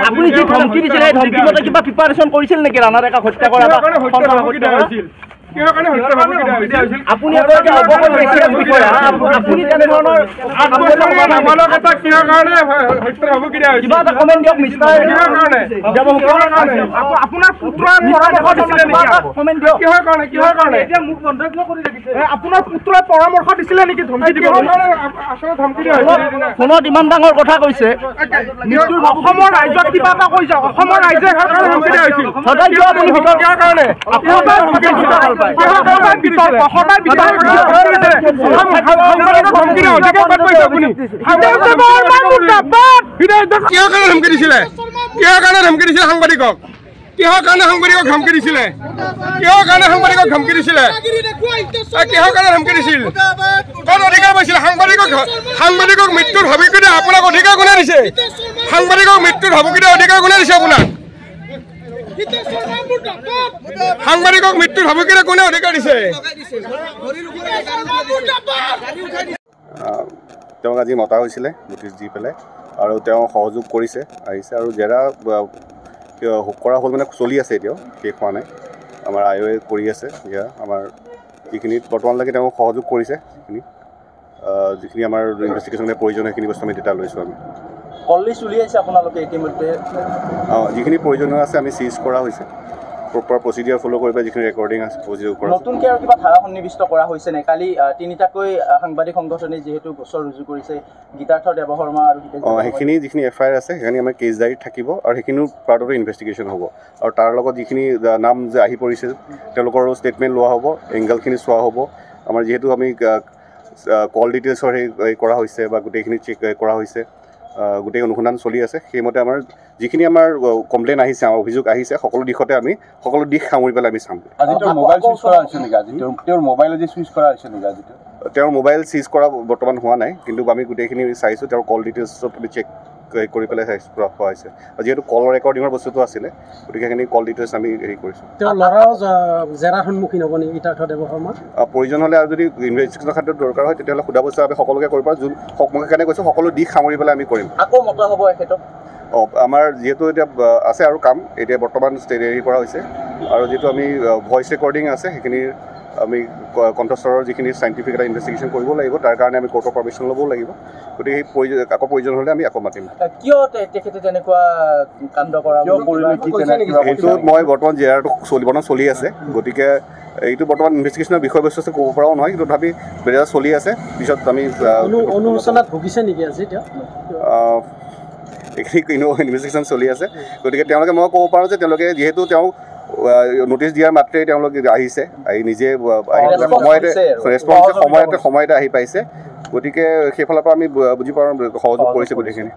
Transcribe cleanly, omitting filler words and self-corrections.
আপুনি যি ধমকি দিছিলে এই ধমকি মতে কিবা প্ৰিপাৰেচন কৰিছিল নেকি ৰাণা ডেকাক হত্যা কৰা বা আপুনি আপুনি তেনেধৰণৰ কিবা এটা কমেণ্ট দিয়ক মিষ্টাৰ আপোনাৰ পুত্ৰৰ কমেণ্ট দিয়ক আপোনাৰ পুত্ৰই পৰামৰ্শ দিছিলে নেকি ধমকি দিব ফোনত ইমান ডাঙৰ কথা কৈছে অসমৰ ৰাইজক কিবা এটা কৈছে অসমৰ ৰাইজে সদায় কিয় আপুনি ভিতৰ কাৰণে সাংবাদিকক কিহৰ কাৰণে সাংবাদিকক ধমকি দিছিলে কিহৰ কাৰণে সাংবাদিকক ধমকি দিছিলে কিহৰ কাৰণে ধমকি দিছিল কোন অধিকাৰ পাইছিল সাংবাদিকক মৃত্যুৰ ভাবুকি দিয়ে আপোনাক অধিকাৰ কোনে দিছে সাংবাদিকক মৃত্যুৰ ভাবুকি দিয়ে অধিকাৰ কোনে দিছে আপোনাক সাংবাদিকক মৃত্যুৰ ভাবুকি দিয়ে কোনে অধিকাৰ দিছে তেওঁক আজি মতা হৈছিলে নোটিছ দি পেলাই আৰু তেওঁ সহযোগ কৰিছে আহিছে আৰু জেৰা কৰা হ'ল মানে চলি আছে এতিয়াও শেষ হোৱা নাই আমাৰ আয়োগে কৰি আছে এয়া আমাৰ যিখিনিত বৰ্তমানলৈকে তেওঁ সহযোগ কৰিছে যিখিনি আমাৰ ইনভেষ্টিগেশ্যনৰ প্ৰয়োজন সেইখিনি বস্তু আমি ডেটা লৈছোঁ আমি কললিষ্ট উলিয়াইছে আপোনালোকে ইতিমধ্যে যিখিনি প্ৰয়োজনীয় আছে আমি চিজ কৰা হৈছে প্ৰপাৰ প্ৰচিডিউৰ ফ'ল' কৰি পেলাই যিখিনি ৰেকৰ্ডিং আছে প্ৰচিডিউৰ কৰা নতুনকৈ আৰু কিবা ধাৰা সন্নিৱিষ্ট কৰা হৈছে নে কালি তিনিটাকৈ সাংবাদিক সংগঠনে যিহেতু গোচৰ ৰুজু কৰিছে গীতাৰ্থ দেৱশৰ্মা আৰু সেইখিনি যিখিনি FIR আছে সেইখিনি আমাৰ কেছ ডায়েৰীত থাকিব আৰু সেইখিনিও পাৰ্ট অফ ইনভেষ্টিগেশ্যন হ'ব আৰু তাৰ লগত যিখিনি নাম যে আহি পৰিছে তেওঁলোকৰ ষ্টেটমেণ্ট লোৱা হ'ব এংগেলখিনি চোৱা হ'ব আমাৰ যিহেতু আমি কল ডিটেইলছৰ সেই কৰা হৈছে বা গোটেইখিনি চেক কৰা হৈছে গোটেই অনুসন্ধান চলি আছে সেইমতে আমাৰ যিখিনি আমাৰ কমপ্লেইন আহিছে আমাৰ অভিযোগ আহিছে সকলো দিশতে আমি সকলো দিশ সামৰি পেলাই আমি চাম তেওঁৰ মোবাইল চিজ কৰা বৰ্তমান হোৱা নাই কিন্তু আমি গোটেইখিনি চাইছোঁ তেওঁৰ কল ডিটেইলছত আমি চেক কৰি পেলাই হোৱা হৈছে যিহেতু কল ৰেকৰ্ডিঙৰ বস্তুটো আছিলে গতিকে সেইখিনি কল ডিটেইলছ আমি হেৰি কৰিছোঁ তেওঁৰ ল'ৰাও জেৰাৰ সন্মুখীন হ'ব নেকি গীতাৰ্থ দেৱশৰ্মা প্ৰয়োজন হ'লে আৰু যদি ইনভেষ্টিগেশ্যনৰ ক্ষেত্ৰত দৰকাৰ হয় তেতিয়াহ'লে সোধা বস্তু আমি সকলোকে কৰিব পাৰোঁ যোন মই সেইকাৰণে কৈছোঁ সকলো দিশ সামৰি পেলাই আমি কৰিম আকৌ মতা হ'ব এখেতক আমাৰ যিহেতু এতিয়া আছে আৰু কাম এতিয়া বৰ্তমান হেৰি কৰা হৈছে আৰু যিহেতু আমি ভইচ ৰেকৰ্ডিং আছে সেইখিনি আমি কণ্ঠস্বৰৰ যিখিনি চাইণ্টিফিক এটা ইনভেষ্টিগেশ্যন কৰিব লাগিব তাৰ কাৰণে আমি কোৰ্টৰ পাৰ্মিশ্যন ল'বও লাগিব গতিকে সেই আকৌ প্ৰয়োজন হ'লে আমি আকৌ মাতিম কিয় তেখেতে তেনেকুৱা কাণ্ড কৰা সেইটো মই বৰ্তমান জেৰাটো চলি আছে গতিকে এইটো বৰ্তমান ইনভেষ্টিগেশ্যনৰ বিষয়বস্তু আছে ক'ব পৰাও নহয় কিন্তু তথাপি জেৰা চলি আছে পিছত আমি অনুশোচনাত ভুগিছে নেকি আজি এইখিনি ইনভেষ্টিগেশ্যন চলি আছে গতিকে তেওঁলোকে মই ক'ব পাৰোঁ যে তেওঁলোকে যিহেতু তেওঁ নোটিছ দিয়াৰ মাত্ৰেই তেওঁলোকে আহিছে আহি নিজে সময়তে আহি পাইছে গতিকে সেইফালৰ পৰা আমি বুজি পাওঁ সহযোগ কৰিছে গোটেইখিনি